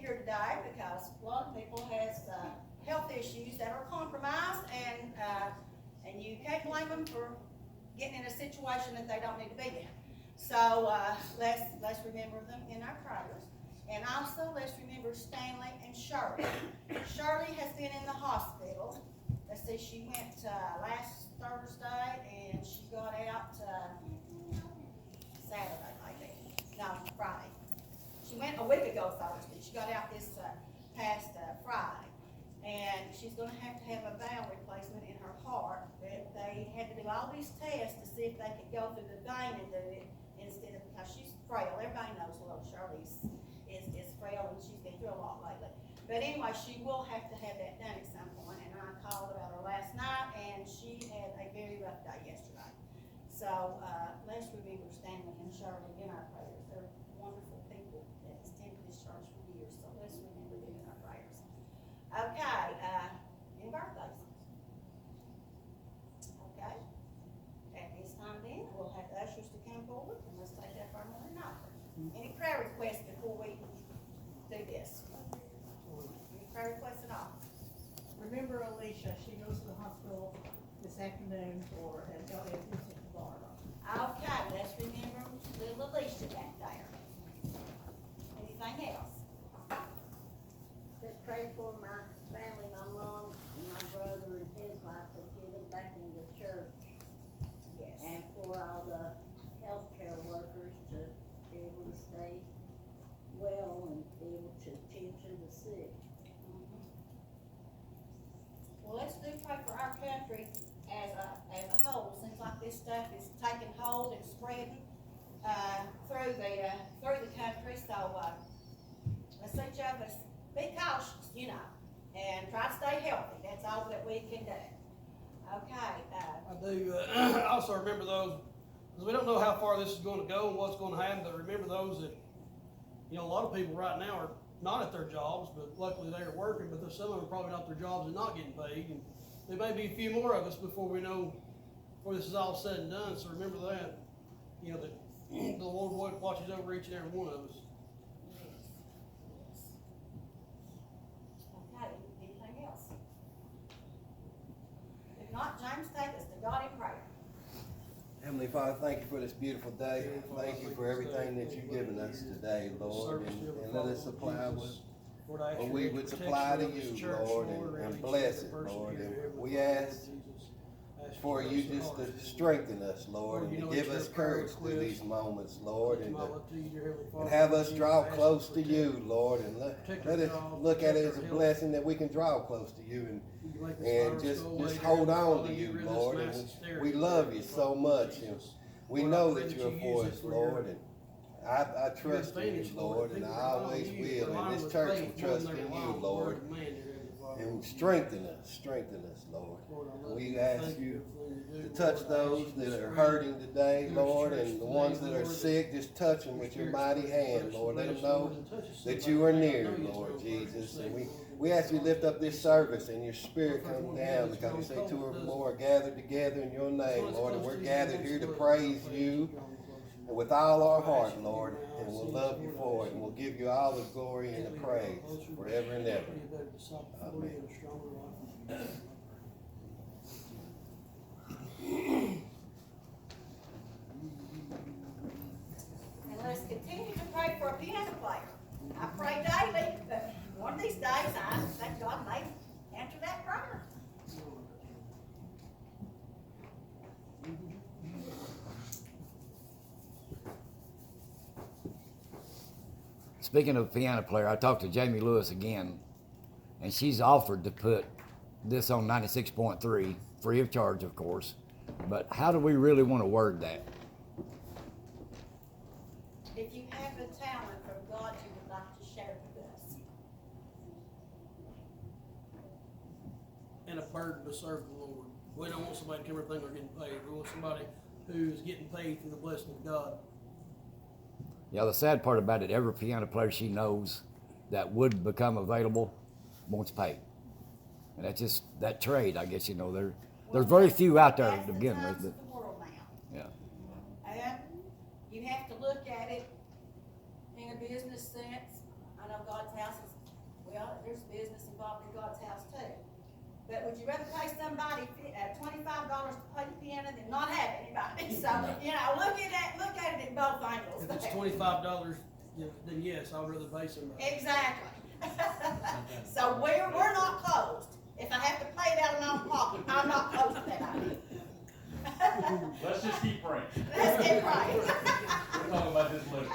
here today because a lot of people has health issues that are compromised, and you can't blame them for getting in a situation that they don't need to be in. So let's remember them in our prayers. And also, let's remember Stanley and Shirley. Shirley has been in the hospital. Let's see, she went last Thursday, and she got out Saturday, maybe. No, Friday. She went a week ago Thursday. She got out this past Friday. And she's going to have a valve replacement in her heart. They had to do all these tests to see if they could go through the vein and do it instead of, because she's frail. Everybody knows little Shirley's is frail, and she's been through a lot lately. But anyway, she will have to have that done at some point, and I called about her last night, and she had a very rough day yesterday. So let's remember Stanley and Shirley in our prayers. They're wonderful people that has attended this church for years, so let's remember them in our prayers. Okay, any birthdays? Okay. At this time then, we'll have the ushers to come forward, and let's take that for a morning offering. Any prayer requests before we do this? Any prayer requests at all? Remember Alicia, she goes to the hospital this afternoon for a visit to Florida. Okay, let's remember little Alicia back there. Anything else? Just pray for my family, my mom, and my brother and his wife to get them back in the church. Yes. And for all the healthcare workers to be able to stay well and be able to tend to the sick. Well, let's do pray for our country as a whole. Seems like this stuff is taking hold and spreading through the country. So let's each of us be cautious, and try to stay healthy. That's all that we can do. Okay. I do also remember those, because we don't know how far this is going to go and what's going to happen, but remember those that, a lot of people right now are not at their jobs, but luckily they are working, but there's some of them probably not at their jobs and not getting paid. And there may be a few more of us before this is all said and done, so remember that, that the Lord watches over each and every one of us. Okay, anything else? If not, James, take us to God in prayer. Heavenly Father, thank you for this beautiful day. Thank you for everything that you've given us today, Lord. And let us supply what we would supply to you, Lord, and bless it, Lord. And we ask for you just to strengthen us, Lord, and to give us courage through these moments, Lord, and have us draw close to you, Lord, and let us look at it as a blessing that we can draw close to you and just hold on to you, Lord. And we love you so much, and we know that you're for us, Lord, and I trust in you, Lord, and I always will, and this church will trust in you, Lord. And strengthen us, Lord. We ask you to touch those that are hurting today, Lord, and the ones that are sick, just touch them with your mighty hand, Lord. Let them know that you are near, Lord Jesus. And we ask you to lift up this service and your spirit come down, because you say 2 or more are gathered together in your name, Lord, and we're gathered here to praise you with all our heart, Lord, and we'll love you for it, and we'll give you all the glory and the praise forever and ever. Amen. And let's continue to pray for a piano player. I pray daily, but one of these days I think God may answer that prayer. Speaking of piano player, I talked to Jamie Lewis again, and she's offered to put this on 96.3, free of charge, of course. But how do we really want to word that? If you have a talent from God you would like to share with us. And a burden to serve the Lord. We don't want somebody to come here and think they're getting paid. We want somebody who's getting paid through the blessing of God. Yeah, the sad part about it, every piano player she knows that would become available wants paid. And that's just that trade, I guess, there's very few out there to begin with. That's the times of the world now. Yeah. And you have to look at it in a business sense. I know God's house is involved in God's house too. But would you rather pay somebody $25 to play the piano than not have anybody? So, you know, look at it in both angles. If it's there. $25, then yes, I'd rather pay somebody. Exactly. So we're not closed. If I have to pay it out of my own pocket, I'm not closed to that idea. Let's just keep praying. Let's get right. We're talking about this later.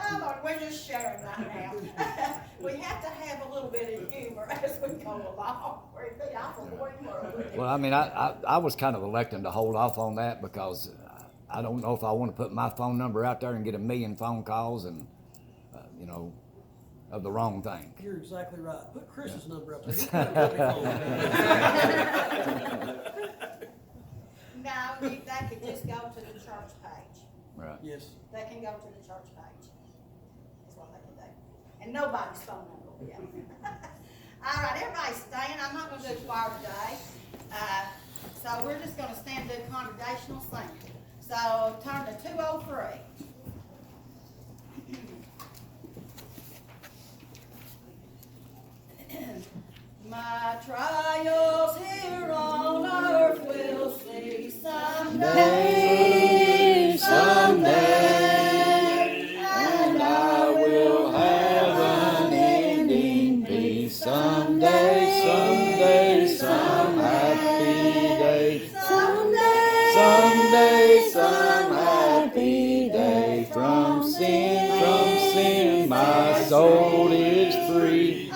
Oh Lord, we're just sharing right now. We have to have a little bit of humor as we go along. Or it'd be awful boring world. Well, I mean, I was kind of electing to hold off on that because I don't know if I want to put my phone number out there and get 1 million phone calls and, you know, of the wrong thing. You're exactly right. Put Chris's number up there. He's got a phone. No, they could just go to the church page. Right. Yes. They can go to the church page. That's what they can do. And nobody's phone number will be on there. All right, everybody stand. I'm not going to do choir today. So we're just going to stand and do congregational singing. So turn to 203. My trials here on earth will cease someday, someday, and I will have an ending peace someday, someday, some happy day, someday, some happy day. From sin, my soul is free.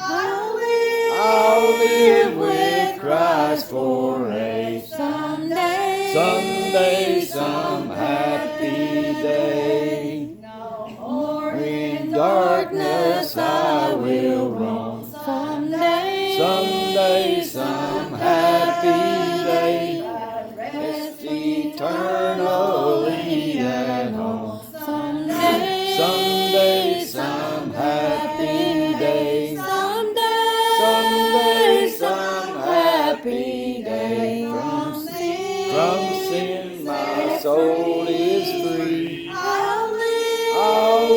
I'll live with Christ for a someday, some happy day. no more In darkness I will roam. Someday, some happy day. Rest eternally at home. Someday, some happy day. Someday, some happy day. From sin, my soul is free. I'll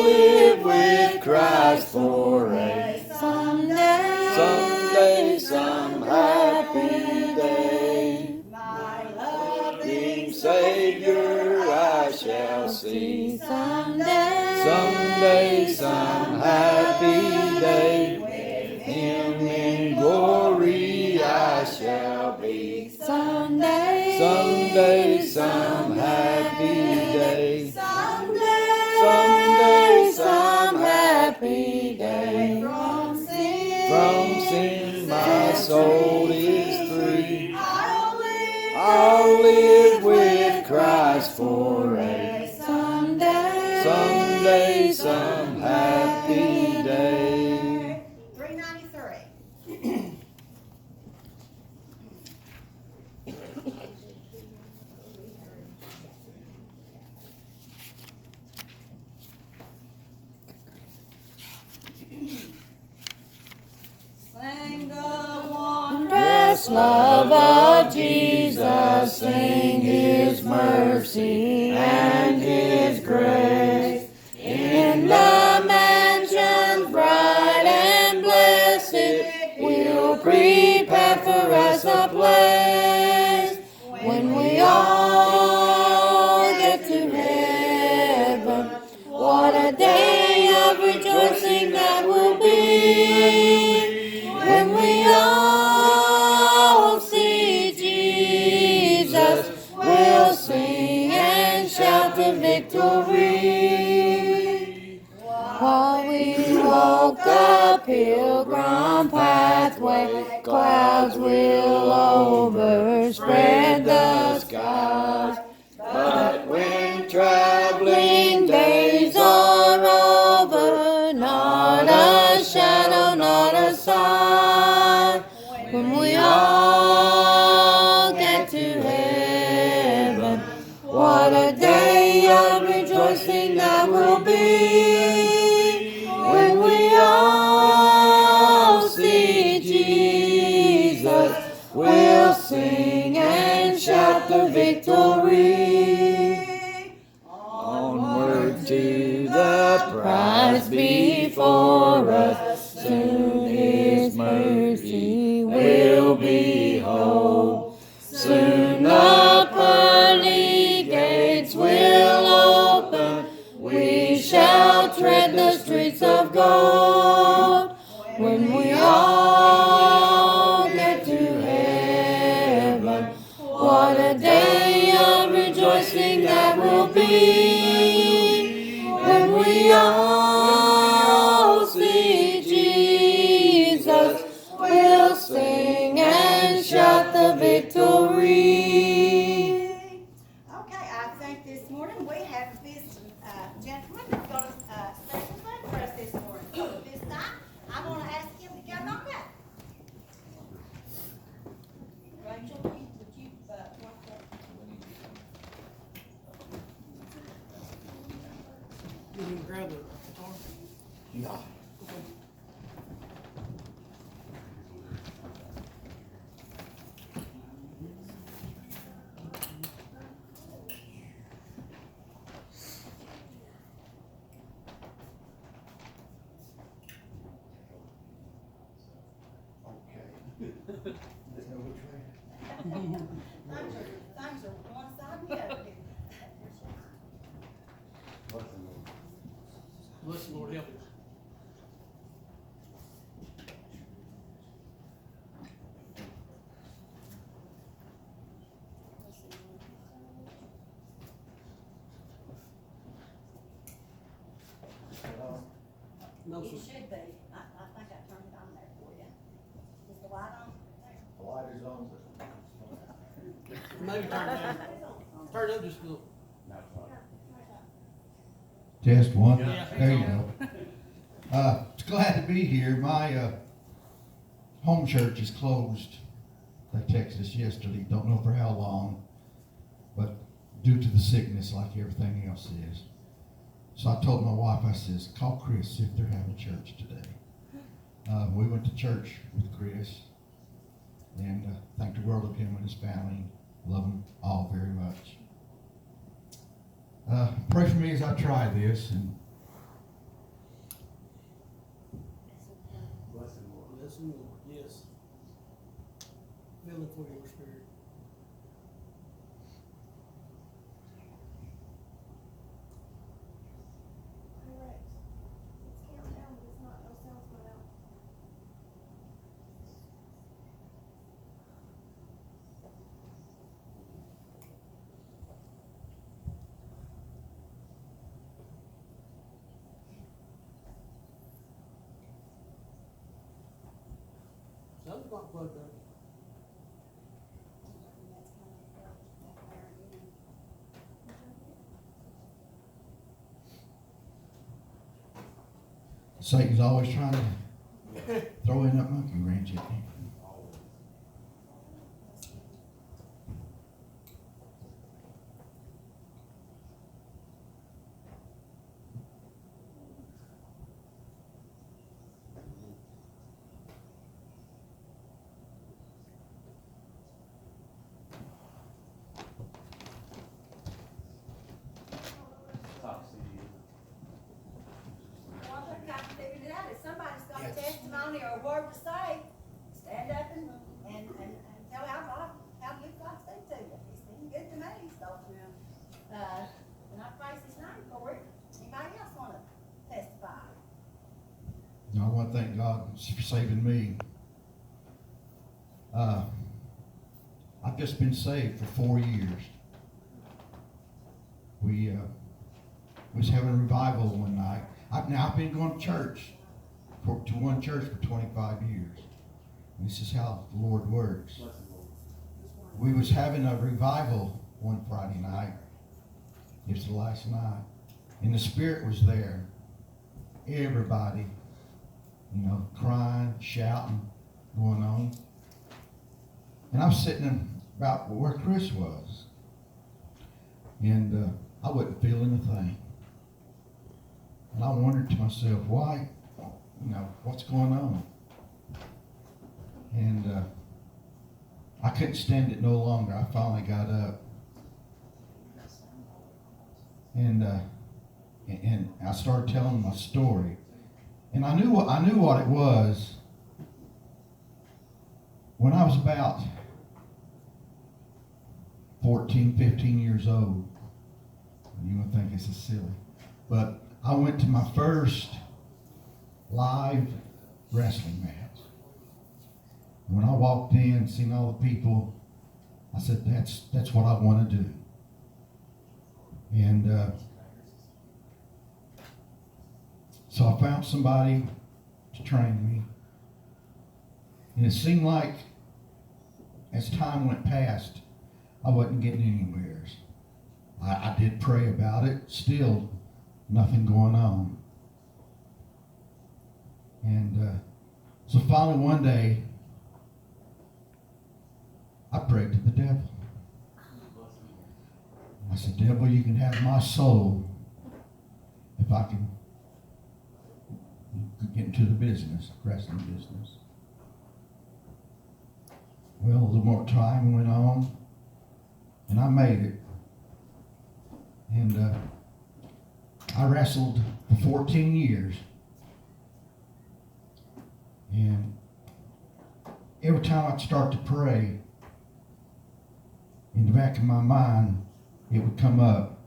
live with Christ for a someday, some happy day. my loving Savior I shall see. Someday, some happy day. Him in glory I shall be. Someday, some happy day. Someday, some happy day. From sin, my soul is free. I'll live with Christ for a someday, some happy day. 393. Sing the wondrous Love of Jesus, sing His mercy and His grace. In the mansions bright and blessed, we'll prepare for us a place. When we all get to heaven, what a day of rejoicing that will be. When we all see Jesus, we'll sing and shout the victory. While we walk the pilgrim pathway, clouds will overspread the skies. But when traveling days are over, not a shadow, not a sign. When we all get to heaven, what a day of rejoicing that will be. When we all see Jesus, we'll sing and shout the victory. Onward to the prize before us, soon mercy will behold. Soon the pearly gates will open, we shall tread the streets of gold. When we all get to heaven, what a day of rejoicing that will be. When we all see Jesus, we'll sing and shout the victory. Okay, I think this morning we have this gentleman that's got a special thing for us this morning. So at this time, I'm gonna ask him to come on up. Rachel, would you want that? You can grab the guitar. No. Things are one side and the other. Bless the Lord, help you. No, It sir. should be. I think I turned it on there for you. Is the light on? The light is on. Maybe turn it down. Turn it up just a little. Test one. Yeah. There you go. It's glad to be here. My home church is closed. They texted us yesterday. Don't know for how long, but due to the sickness, like everything else is. So I told my wife, I says, call Chris, see if they're having church today. We went to church with Chris, and thank the world of him and his family. Love them all very much. Pray for me as I try this, and Bless the Lord, yes. Feel it for your spirit. Correct. It's counting down, but it's not, no sound's going out. Sounds not plugged up. Satan's always trying to throw in that monkey wrench at me. Top CD. Well, I think I figured it out. If somebody's got a testimony or a word to say, stand up and tell how good God's been to you. He's been good to me, so. And I praise his name for it. Anybody else wanna testify? I want to thank God for saving me. I've just been saved for 4 years. We was having a revival one night. I've been going to church, to one church for 25 years. And this is how the Lord works. Bless the Lord. We was having a revival one Friday night. It was the last night. And the Spirit was there. Everybody, crying, shouting, going on. And I was sitting about where Chris was. And I wasn't feeling a thing. And I wondered to myself, why, what's going on? And I couldn't stand it no longer. I finally got up. And I started telling my story. And I knew what it was. when I was about 14, 15 years old, you're gonna think this is silly, but I went to my first live wrestling match. When I walked in and seen all the people, I said, that's what I want to do. And so I found somebody to train me. And it seemed like as time went past, I wasn't getting anywhere. I did pray about it, still nothing going on. And so finally one day, I prayed to the devil. I said, devil, you can have my soul if I can get into the business, wrestling business. Well, a little more time went on, and I made it. And I wrestled for 14 years. And every time I'd start to pray, in the back of my mind, it would come up,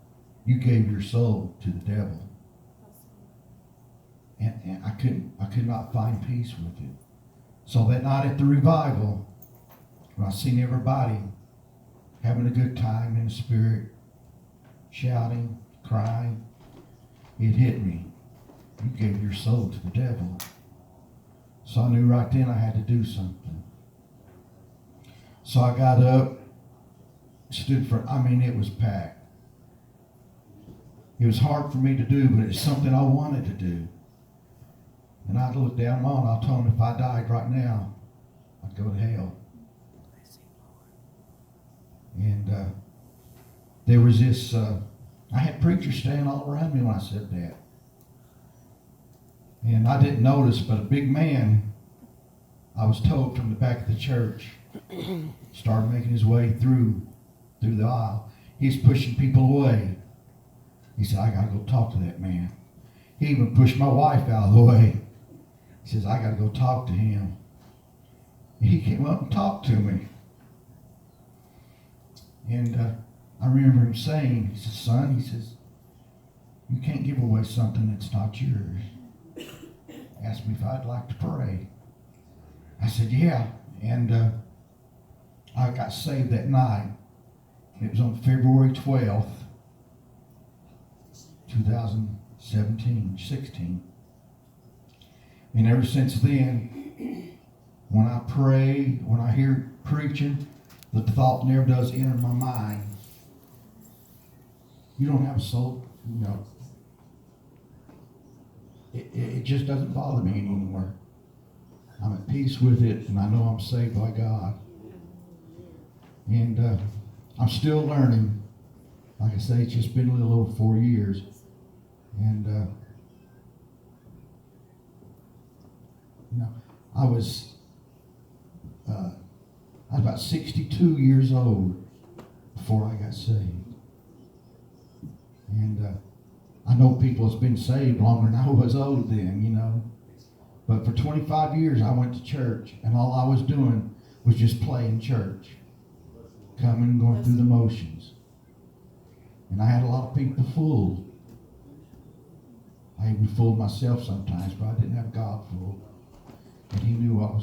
you gave your soul to the devil. And I could not find peace with it. So that night at the revival, when I seen everybody having a good time in the spirit, shouting, crying, it hit me. You gave your soul to the devil. So I knew right then I had to do something. So I got up, stood for, it was packed. It was hard for me to do, but it's something I wanted to do. And I looked down on, I told him if I died right now, I'd go to hell. And there was this, I had preachers standing all around me when I said that. And I didn't notice, but a big man, I was told from the back of the church, started making his way through the aisle. He's pushing people away. He said, I got to go talk to that man. He even pushed my wife out of the way. He says, I got to go talk to him. And he came up and talked to me. And I remember him saying, he says, son, he says, you can't give away something that's not yours. Asked me if I'd like to pray. I said, yeah. And I got saved that night. It was on February 12th, 16. And ever since then, when I pray, when I hear preaching, the thought never does enter my mind. You don't have a soul, It just doesn't bother me anymore. I'm at peace with it, and I know I'm saved by God. And I'm still learning. Like I say, it's just been a little over 4 years. And I was about 62 years old before I got saved. And I know people that's been saved longer than I was old then, But for 25 years I went to church, and all I was doing was just playing church, coming and going through the motions. And I had a lot of people fooled. I even fooled myself sometimes, but I didn't have God fooled. And He knew what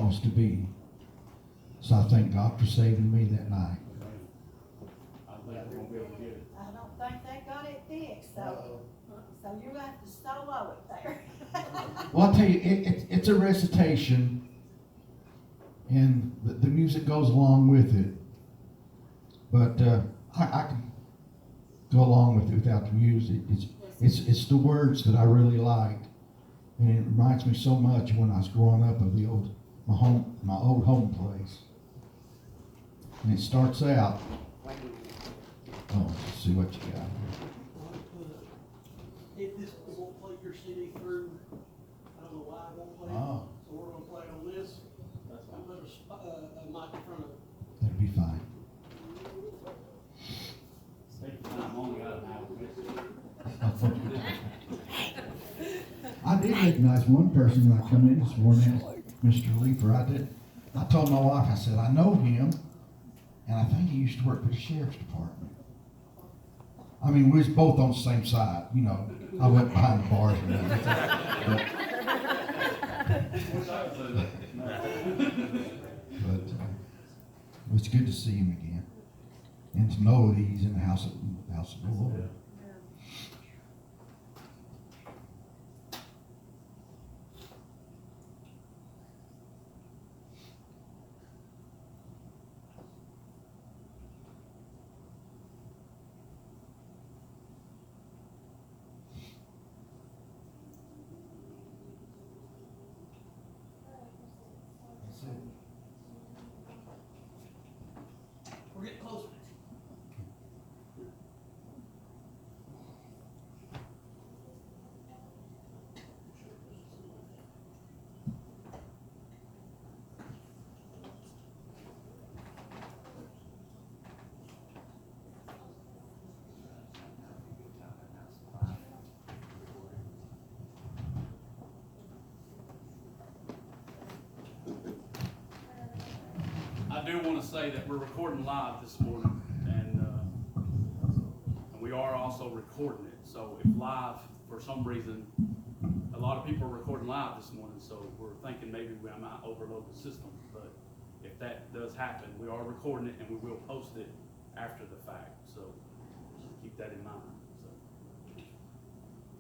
was to be. So I thank God for saving me that night. I think we're gonna be able to get it. I don't think they got it fixed, so you're gonna have to solo it there. Well, I'll tell you, it's a recitation, and the music goes along with it. But I can go along with it without the music. It's the words that I really like, and it reminds me so much when I was growing up of my old home place. And it starts out. Oh, let's see what you got here. If this won't play your CD through, I don't know why it won't play. Oh. So we're gonna play on this. I'll put a mic in front of it. That'll be fine. Take your time, only got an hour. I did recognize one person when I come in this morning. Mr. Leeper. I told my wife, I said, I know him, and I think he used to work for the sheriff's department. I mean, we was both on the same side, you know. I went behind the bars and everything. But it was good to see him again, and to know that he's in the house of the Lord. We're getting closer. I do want to say that we're recording live this morning, and we are also recording it. So if live, for some reason, a lot of people are recording live this morning, so we're thinking maybe we might overload the system. But if that does happen, we are recording it, and we will post it after the fact. So keep that in mind.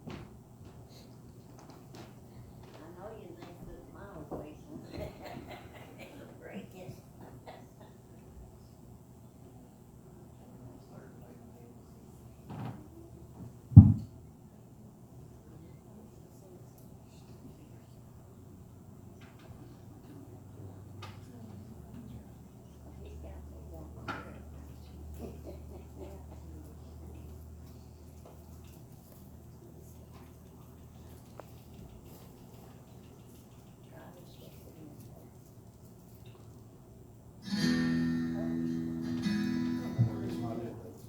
I know you think that my equation. Break it. He's got the one.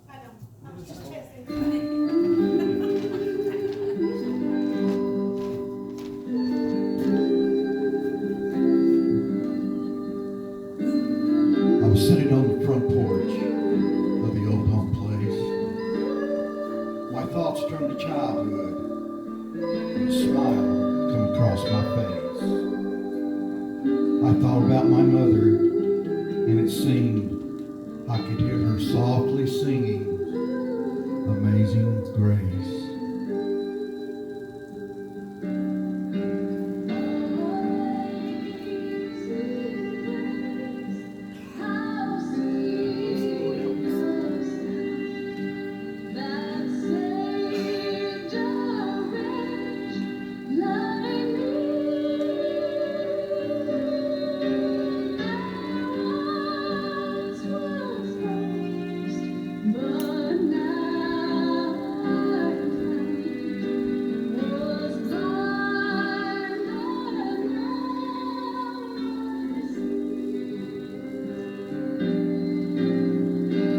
I know, I was just testing. I was sitting on the front porch of the old home place. My thoughts turned to childhood, and a smile come across my face. I thought about my mother, and it seemed I could hear her softly singing Amazing Grace.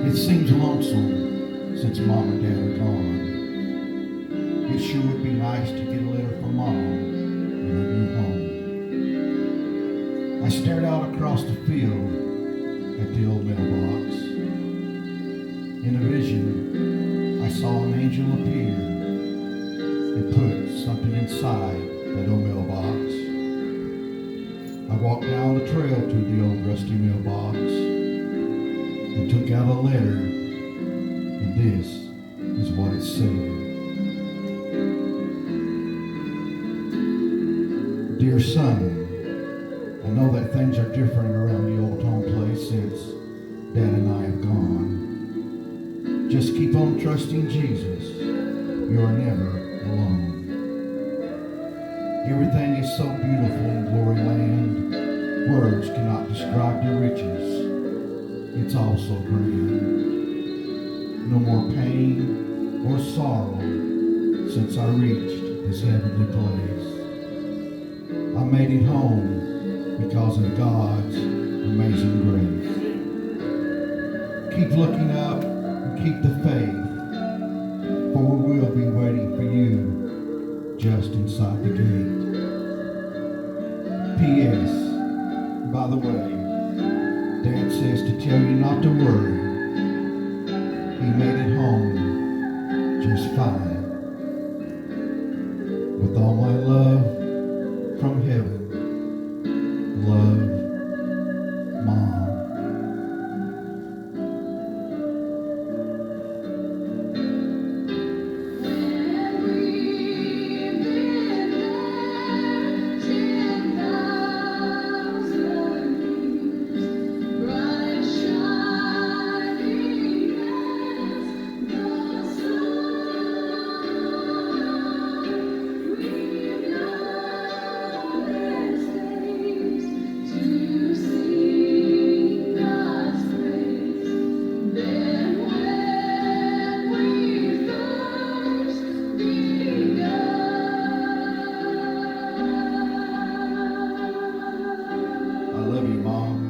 It seems lonesome since Mom and Dad are gone. It sure would be nice to get a letter from Mom in her new home. I stared out across the field at the old mailbox. In a vision, I saw an angel appear and put something inside that old mailbox. I walked down the trail to the old rusty mailbox and took out a letter, and this is what it said. Dear son, I know that things are different around the old home place since Dad and I have gone. Just keep on trusting Jesus. You are never alone. Everything is so beautiful in Glory Land. Words cannot describe the riches. It's all so grand. No more pain or sorrow since I reached this heavenly place. I made it home because of God's amazing grace. Keep looking up and keep the faith, for we will be waiting for you just inside the gate. P.S. by the way, Dad says to tell you not to worry. He made it home just fine. With all my love from heaven, love, Mom. I love you, Mom.